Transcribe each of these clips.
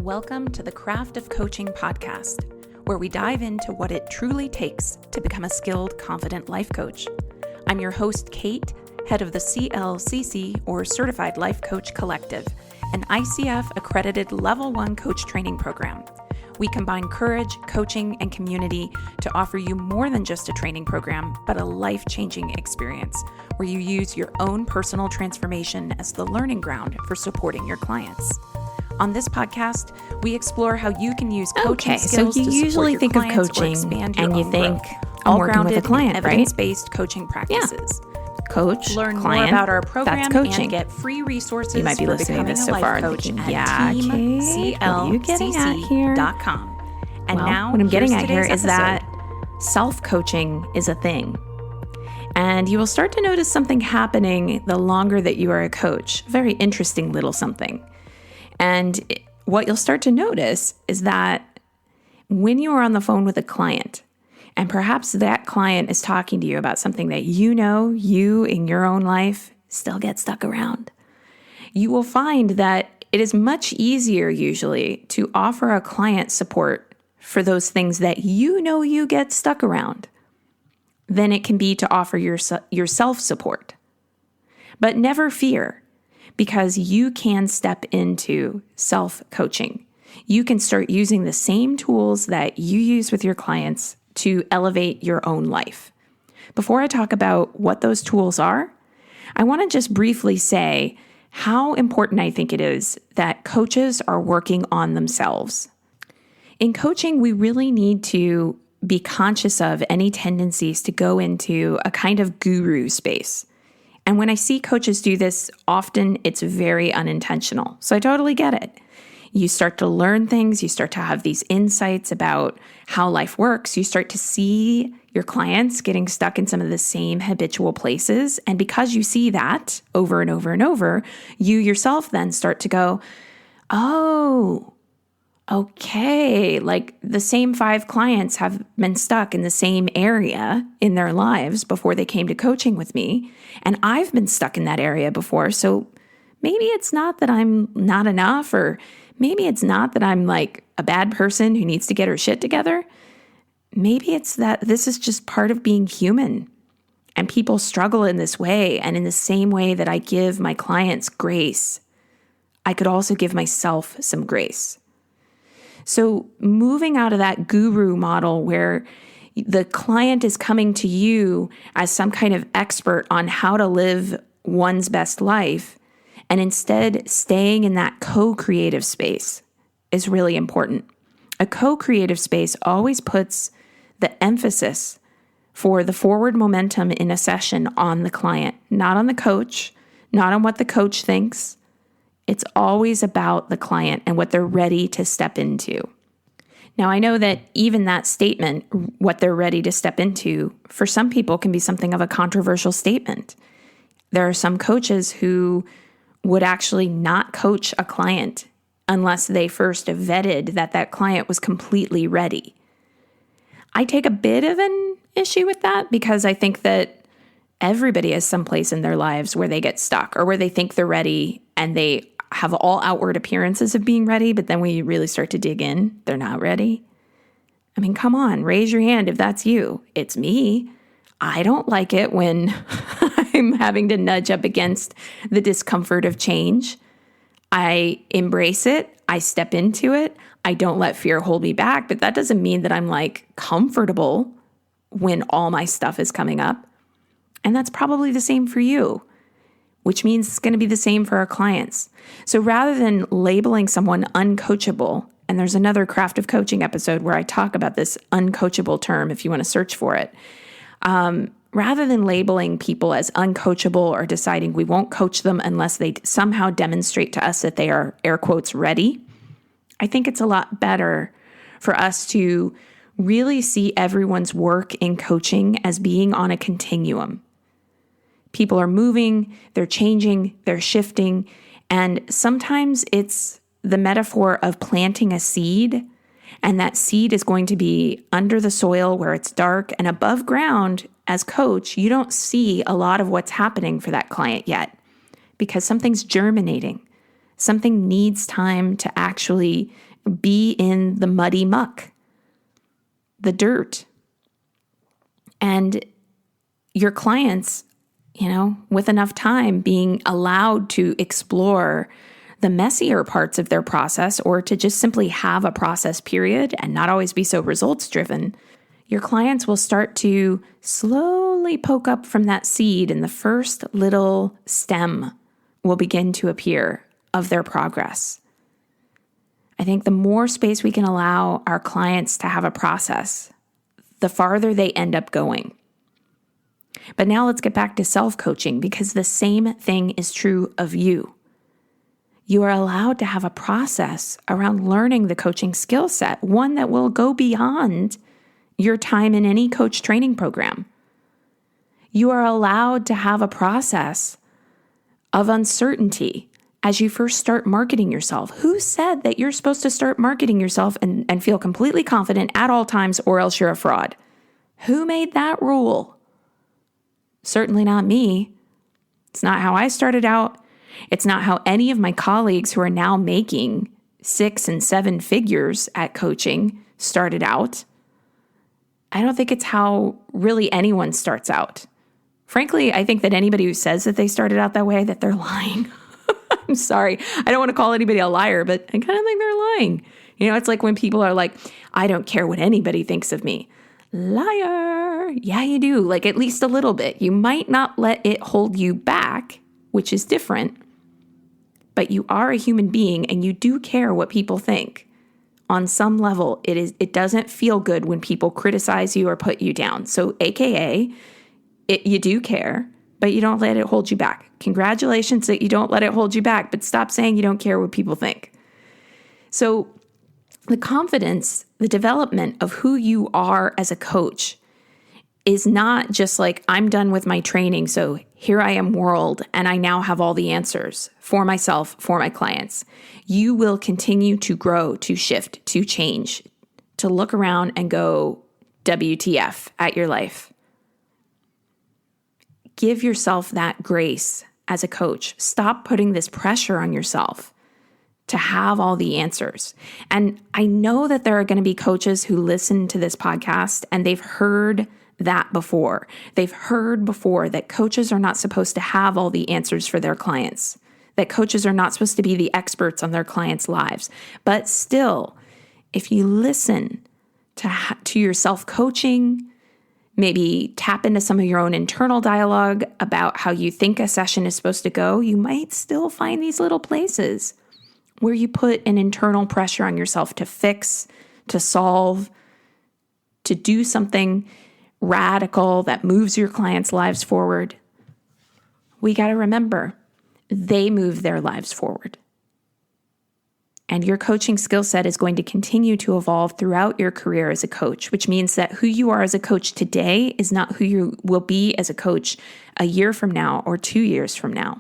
Welcome to the Craft of Coaching podcast, where we dive into what it truly takes to become a skilled, confident life coach. I'm your host, Kate, head of the CLCC, or Certified Life Coach Collective, an ICF-accredited Level 1 coach training program. We combine courage, coaching, and community to offer you more than just a training program, but a life-changing experience where you use your own personal transformation as the learning ground for supporting your clients. On this podcast, we explore how you can use coaching skills so you to usually support think your of clients or coaching expand your and you own think, growth. I'm All working grounded with a client, in right? evidence-based coaching practices. Coach, Learn client, more about our program that's coaching. and get free resources You might be for listening to becoming this a so life far and coach thinking, at yeah, Kate, what are you getting at here? teamclcc.com. And Well, now, what I'm getting here's at here today's is that self-coaching is a thing. And you will start to notice something happening the longer that you are a coach. Very interesting little something. And what you'll start to notice is that when you are on the phone with a client, and perhaps that client is talking to you about something that you know you in your own life still get stuck around, you will find that it is much easier usually to offer a client support for those things that you know you get stuck around than it can be to offer yourself support. But never fear, because you can step into self-coaching. You can start using the same tools that you use with your clients to elevate your own life. Before I talk about what those tools are, I want to just briefly say how important I think it is that coaches are working on themselves. In coaching, we really need to be conscious of any tendencies to go into a kind of guru space. And when I see coaches do this, often it's very unintentional. So I totally get it. You start to learn things, you start to have these insights about how life works, you start to see your clients getting stuck in some of the same habitual places. And because you see that over and over and over, you yourself then start to go, oh, okay, like the same 5 clients have been stuck in the same area in their lives before they came to coaching with me. And I've been stuck in that area before. So maybe it's not that I'm not enough, or maybe it's not that I'm like a bad person who needs to get her shit together. Maybe it's that this is just part of being human. And people struggle in this way. And in the same way that I give my clients grace, I could also give myself some grace. So moving out of that guru model where the client is coming to you as some kind of expert on how to live one's best life, and instead staying in that co-creative space is really important. A co-creative space always puts the emphasis for the forward momentum in a session on the client, not on the coach, not on what the coach thinks. It's always about the client and what they're ready to step into. Now, I know that even that statement, what they're ready to step into, for some people can be something of a controversial statement. There are some coaches who would actually not coach a client unless they first vetted that that client was completely ready. I take a bit of an issue with that because I think that everybody has some place in their lives where they get stuck or where they think they're ready and they have all outward appearances of being ready, but then when you really start to dig in, they're not ready. I mean, come on, raise your hand if that's you. It's me. I don't like it when I'm having to nudge up against the discomfort of change. I embrace it. I step into it. I don't let fear hold me back, but that doesn't mean that I'm like comfortable when all my stuff is coming up. And that's probably the same for you, which means it's going to be the same for our clients. So rather than labeling someone uncoachable, and there's another Craft of Coaching episode where I talk about this uncoachable term if you want to search for it, rather than labeling people as uncoachable or deciding we won't coach them unless they somehow demonstrate to us that they are, air quotes, ready, I think it's a lot better for us to really see everyone's work in coaching as being on a continuum. People are moving, they're changing, they're shifting, and sometimes it's the metaphor of planting a seed, and that seed is going to be under the soil where it's dark, and above ground, as coach, you don't see a lot of what's happening for that client yet because something's germinating. Something needs time to actually be in the muddy muck, the dirt. And your clients, with enough time, being allowed to explore the messier parts of their process, or to just simply have a process period and not always be so results driven, your clients will start to slowly poke up from that seed, and the first little stem will begin to appear of their progress. I think the more space we can allow our clients to have a process, the farther they end up going. But now let's get back to self-coaching, because the same thing is true of you. You are allowed to have a process around learning the coaching skill set, one that will go beyond your time in any coach training program. You are allowed to have a process of uncertainty as you first start marketing yourself. Who said that you're supposed to start marketing yourself and feel completely confident at all times, or else you're a fraud? Who made that rule? Certainly not me. It's not how I started out. It's not how any of my colleagues who are now making 6 and 7 figures at coaching started out. I don't think it's how really anyone starts out. Frankly, I think that anybody who says that they started out that way, that they're lying. I'm sorry. I don't want to call anybody a liar, but I kind of think they're lying. It's like when people are like, I don't care what anybody thinks of me. Liar. Yeah, you do. Like at least a little bit. You might not let it hold you back, which is different, but you are a human being and you do care what people think. On some level, it doesn't feel good when people criticize you or put you down. So AKA, you do care, but you don't let it hold you back. Congratulations that you don't let it hold you back, but stop saying you don't care what people think. So the confidence, the development of who you are as a coach is not just like, I'm done with my training, so here I am world, and I now have all the answers for myself, for my clients. You will continue to grow, to shift, to change, to look around and go, WTF at your life. Give yourself that grace as a coach. Stop putting this pressure on yourself to have all the answers. And I know that there are going to be coaches who listen to this podcast and they've heard that before. They've heard before that coaches are not supposed to have all the answers for their clients, that coaches are not supposed to be the experts on their clients' lives. But still, if you listen to your self-coaching, maybe tap into some of your own internal dialogue about how you think a session is supposed to go, you might still find these little places where you put an internal pressure on yourself to fix, to solve, to do something radical that moves your clients' lives forward. We got to remember, they move their lives forward. And your coaching skill set is going to continue to evolve throughout your career as a coach, which means that who you are as a coach today is not who you will be as a coach a year from now or 2 years from now.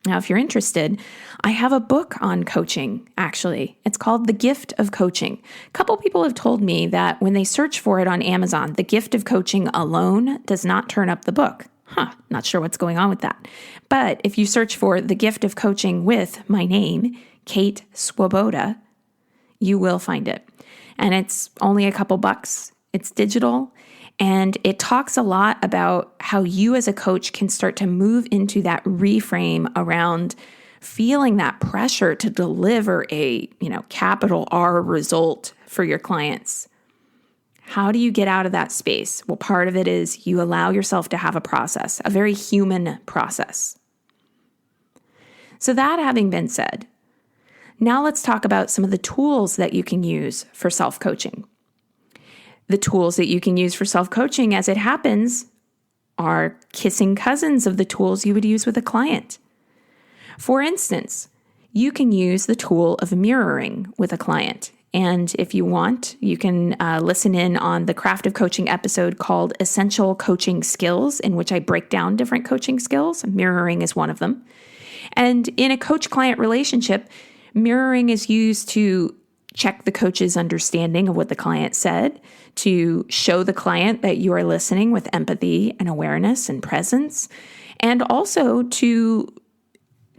Now, if you're interested, I have a book on coaching, actually. It's called The Gift of Coaching. A couple people have told me that when they search for it on Amazon, The Gift of Coaching alone does not turn up the book. Not sure what's going on with that. But if you search for The Gift of Coaching with my name, Kate Swoboda, you will find it. And it's only a couple bucks. It's digital. And it talks a lot about how you as a coach can start to move into that reframe around feeling that pressure to deliver a, capital R result for your clients. How do you get out of that space? Well, part of it is you allow yourself to have a process, a very human process. So that having been said, now let's talk about some of the tools that you can use for self-coaching. The tools that you can use for self-coaching, as it happens, are kissing cousins of the tools you would use with a client. For instance, you can use the tool of mirroring with a client. And if you want, you can listen in on the Craft of Coaching episode called Essential Coaching Skills, in which I break down different coaching skills. Mirroring is one of them. And in a coach-client relationship, mirroring is used to check the coach's understanding of what the client said, to show the client that you are listening with empathy and awareness and presence, and also to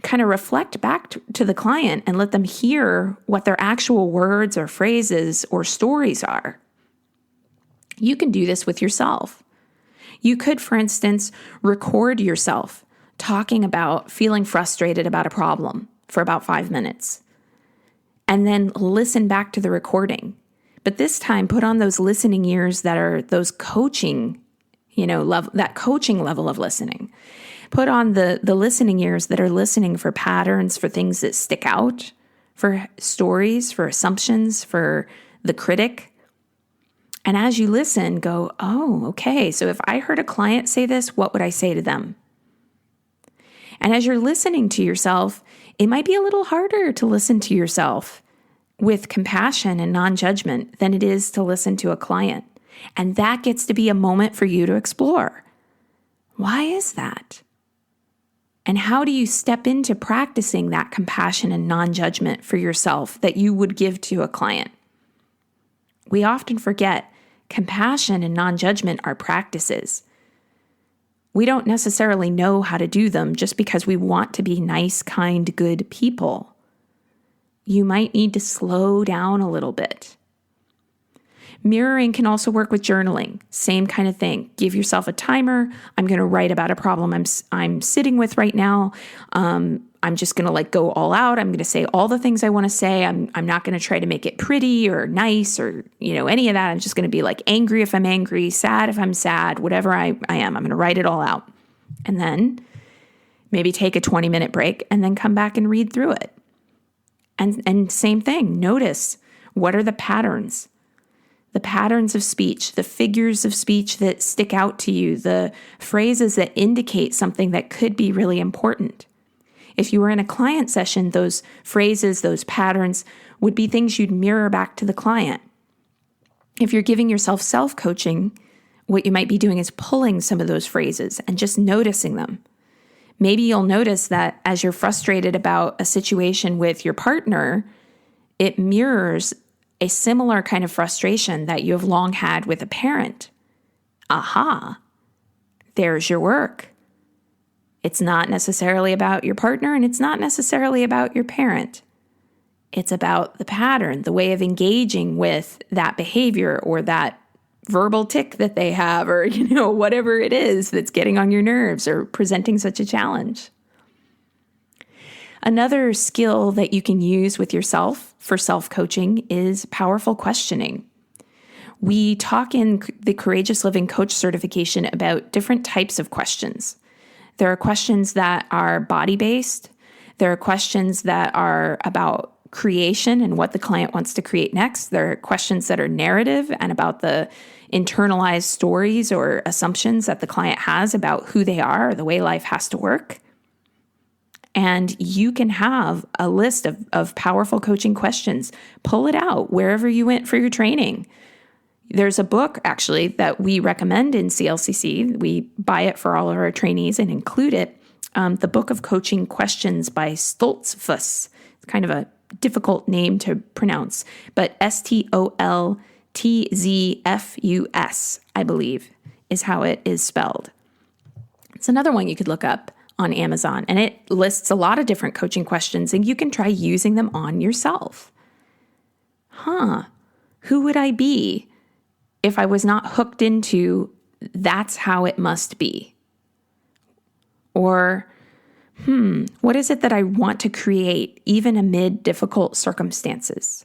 kind of reflect back to the client and let them hear what their actual words or phrases or stories are. You can do this with yourself. You could, for instance, record yourself talking about feeling frustrated about a problem for about 5 minutes, and then listen back to the recording. But this time, put on those listening ears that are those coaching, that coaching level of listening. Put on the listening ears that are listening for patterns, for things that stick out, for stories, for assumptions, for the critic. And as you listen, go, oh, okay, so if I heard a client say this, what would I say to them? And as you're listening to yourself, it might be a little harder to listen to yourself with compassion and non-judgment than it is to listen to a client. And that gets to be a moment for you to explore. Why is that? And how do you step into practicing that compassion and non-judgment for yourself that you would give to a client? We often forget compassion and non-judgment are practices. We don't necessarily know how to do them just because we want to be nice, kind, good people. You might need to slow down a little bit. Mirroring can also work with journaling. Same kind of thing. Give yourself a timer. I'm going to write about a problem I'm sitting with right now. I'm just going to go all out. I'm going to say all the things I want to say. I'm not going to try to make it pretty or nice or any of that. I'm just going to be angry if I'm angry, sad if I'm sad, whatever I am. I'm going to write it all out. And then maybe take a 20-minute break and then come back and read through it. And same thing. Notice, what are the patterns? The patterns of speech, the figures of speech that stick out to you, the phrases that indicate something that could be really important. If you were in a client session, those phrases, those patterns would be things you'd mirror back to the client. If you're giving yourself self-coaching, what you might be doing is pulling some of those phrases and just noticing them. Maybe you'll notice that as you're frustrated about a situation with your partner, it mirrors a similar kind of frustration that you have long had with a parent. Aha, there's your work. It's not necessarily about your partner, and it's not necessarily about your parent. It's about the pattern, the way of engaging with that behavior or that verbal tic that they have, or whatever it is that's getting on your nerves or presenting such a challenge. Another skill that you can use with yourself for self-coaching is powerful questioning. We talk in the Courageous Living Coach certification about different types of questions. There are questions that are body-based. There are questions that are about creation and what the client wants to create next. There are questions that are narrative and about the internalized stories or assumptions that the client has about who they are or the way life has to work. And you can have a list of powerful coaching questions. Pull it out wherever you went for your training. There's a book, actually, that we recommend in CLCC. We buy it for all of our trainees and include it. The Book of Coaching Questions by Stoltzfus. It's kind of a difficult name to pronounce, but Stoltzfus, I believe, is how it is spelled. It's another one you could look up on Amazon, and it lists a lot of different coaching questions, and you can try using them on yourself. Who would I be if I was not hooked into that's how it must be? Or, what is it that I want to create even amid difficult circumstances?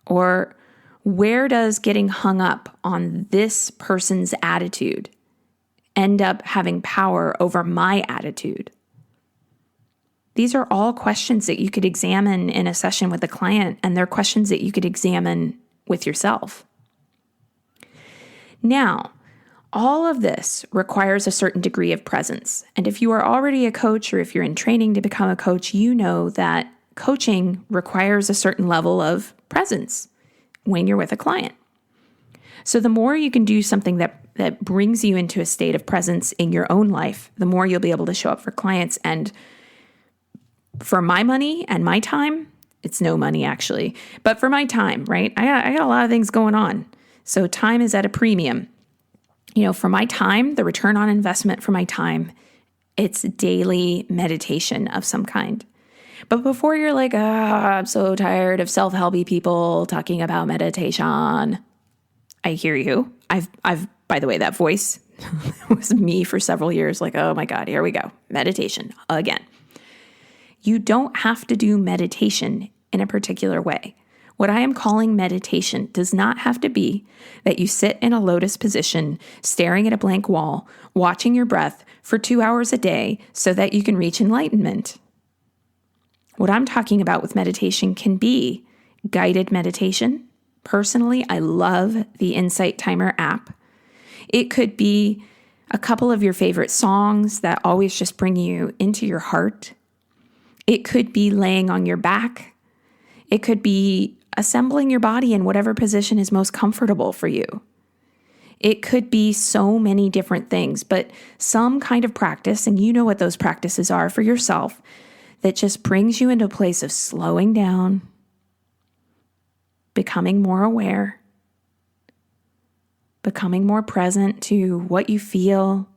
Or where does getting hung up on this person's attitude end up having power over my attitude? These are all questions that you could examine in a session with a client, and they're questions that you could examine with yourself. Now, all of this requires a certain degree of presence. And if you are already a coach or if you're in training to become a coach, you know that coaching requires a certain level of presence when you're with a client. So the more you can do something that brings you into a state of presence in your own life, the more you'll be able to show up for clients. And for my money and my time, it's no money actually, but for my time, right? I got a lot of things going on. So time is at a premium. For my time, the return on investment for my time it's daily meditation of some kind. But before you're like, I'm so tired of self-helpy people talking about meditation, I hear you. I've by the way, that voice was me for several years, like, oh my God, here we go. Meditation again. You don't have to do meditation in a particular way. What I am calling meditation does not have to be that you sit in a lotus position, staring at a blank wall, watching your breath for 2 hours a day so that you can reach enlightenment. What I'm talking about with meditation can be guided meditation. Personally, I love the Insight Timer app. It could be a couple of your favorite songs that always just bring you into your heart. It could be laying on your back. It could be assembling your body in whatever position is most comfortable for you. It could be so many different things, but some kind of practice, and you know what those practices are for yourself, that just brings you into a place of slowing down, becoming more aware, becoming more present to what you feel,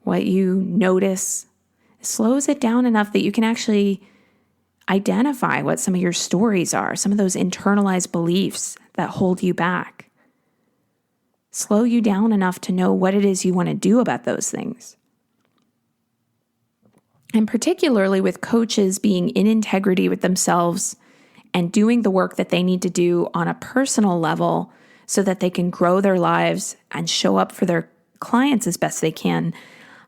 what you notice. It slows it down enough that you can actually identify what some of your stories are, some of those internalized beliefs that hold you back. Slow you down enough to know what it is you want to do about those things. And particularly with coaches being in integrity with themselves and doing the work that they need to do on a personal level so that they can grow their lives and show up for their clients as best they can,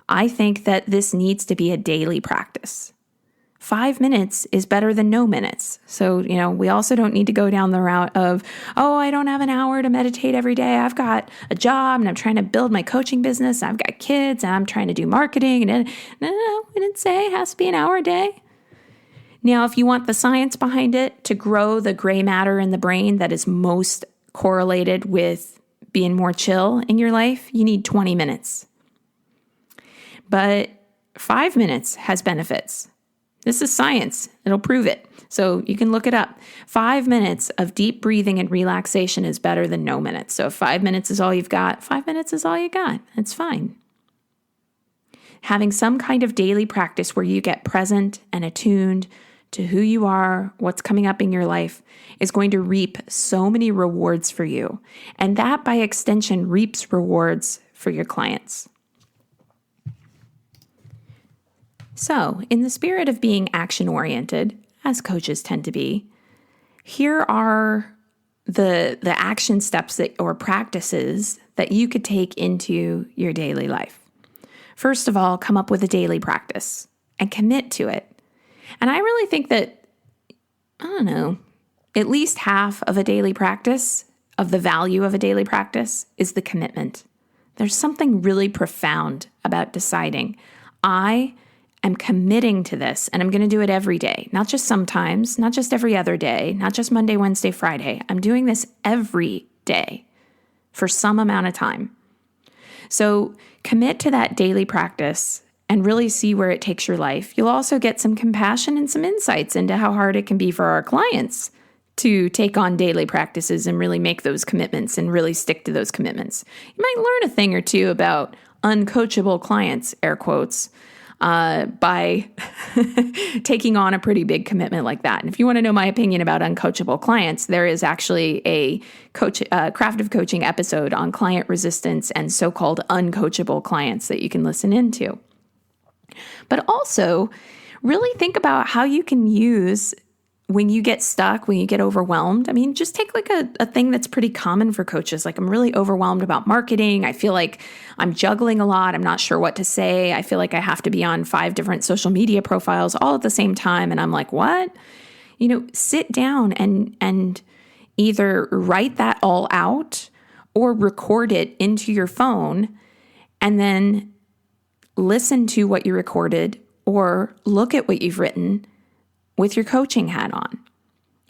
I think that this needs to be a daily practice. 5 minutes is better than no minutes. So, we also don't need to go down the route of, I don't have an hour to meditate every day. I've got a job and I'm trying to build my coaching business. I've got kids and I'm trying to do marketing. And no, we didn't say it has to be an hour a day. Now, if you want the science behind it to grow the gray matter in the brain that is most correlated with being more chill in your life, you need 20 minutes. But 5 minutes has benefits. This is science. It'll prove it. So you can look it up. 5 minutes of deep breathing and relaxation is better than no minutes. So if 5 minutes is all you've got, 5 minutes is all you got. It's fine. Having some kind of daily practice where you get present and attuned to who you are, what's coming up in your life, is going to reap so many rewards for you. And that, by extension, reaps rewards for your clients. So, in the spirit of being action-oriented, as coaches tend to be, here are the action steps or practices that you could take into your daily life. First of all, come up with a daily practice and commit to it. And I really think that, at least half of a daily practice, of the value of a daily practice, is the commitment. There's something really profound about deciding, I am committing to this and I'm going to do it every day, not just sometimes, not just every other day, not just Monday, Wednesday, Friday. I'm doing this every day for some amount of time. So commit to that daily practice and really see where it takes your life. You'll also get some compassion and some insights into how hard it can be for our clients to take on daily practices and really make those commitments and really stick to those commitments. You might learn a thing or two about uncoachable clients, air quotes, by taking on a pretty big commitment like that. And if you want to know my opinion about uncoachable clients, there is actually a Craft of Coaching episode on client resistance and so-called uncoachable clients that you can listen into. But also, really think about how you can use when you get stuck, when you get overwhelmed. Just take like a thing that's pretty common for coaches. Like, I'm really overwhelmed about marketing. I feel like I'm juggling a lot. I'm not sure what to say. I feel like I have to be on 5 different social media profiles all at the same time. And I'm like, what? Sit down and either write that all out or record it into your phone and then listen to what you recorded or look at what you've written with your coaching hat on,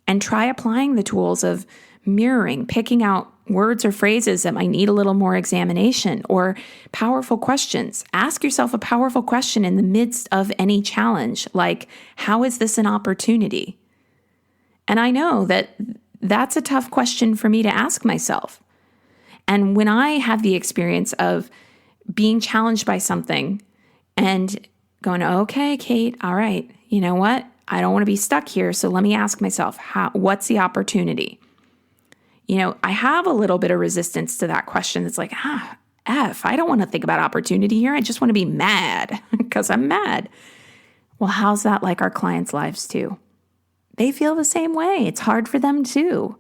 and try applying the tools of mirroring, picking out words or phrases that might need a little more examination, or powerful questions. Ask yourself a powerful question in the midst of any challenge, like, how is this an opportunity? And I know that that's a tough question for me to ask myself. And when I have the experience of being challenged by something and going, okay, Kate, all right, you know what? I don't want to be stuck here. So let me ask myself, what's the opportunity? I have a little bit of resistance to that question. It's like, I don't want to think about opportunity here. I just want to be mad because I'm mad. Well, how's that like our clients' lives too? They feel the same way. It's hard for them too.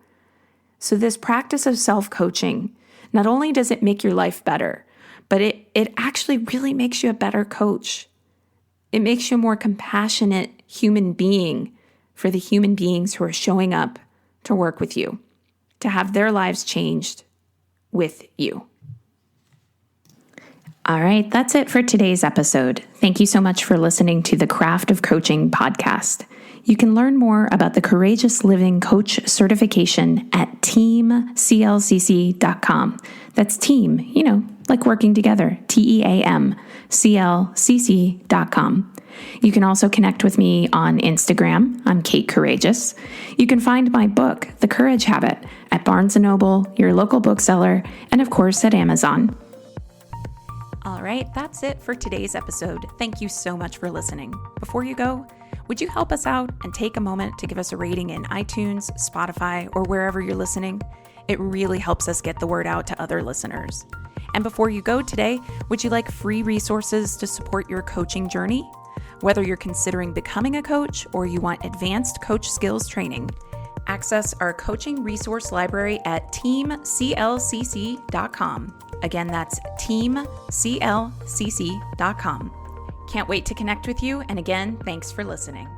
So this practice of self-coaching, not only does it make your life better, but it actually really makes you a better coach. It makes you a more compassionate human being for the human beings who are showing up to work with you, to have their lives changed with you. All right, that's it for today's episode. Thank you so much for listening to the Craft of Coaching podcast. You can learn more about the Courageous Living Coach certification at teamclcc.com. That's team, like working together, TEAM, CLCC.com. You can also connect with me on Instagram. I'm Kate Courageous. You can find my book, The Courage Habit, at Barnes & Noble, your local bookseller, and of course at Amazon. All right, that's it for today's episode. Thank you so much for listening. Before you go, would you help us out and take a moment to give us a rating in iTunes, Spotify, or wherever you're listening? It really helps us get the word out to other listeners. And before you go today, would you like free resources to support your coaching journey? Whether you're considering becoming a coach or you want advanced coach skills training, access our coaching resource library at teamclcc.com. Again, that's teamclcc.com. Can't wait to connect with you. And again, thanks for listening.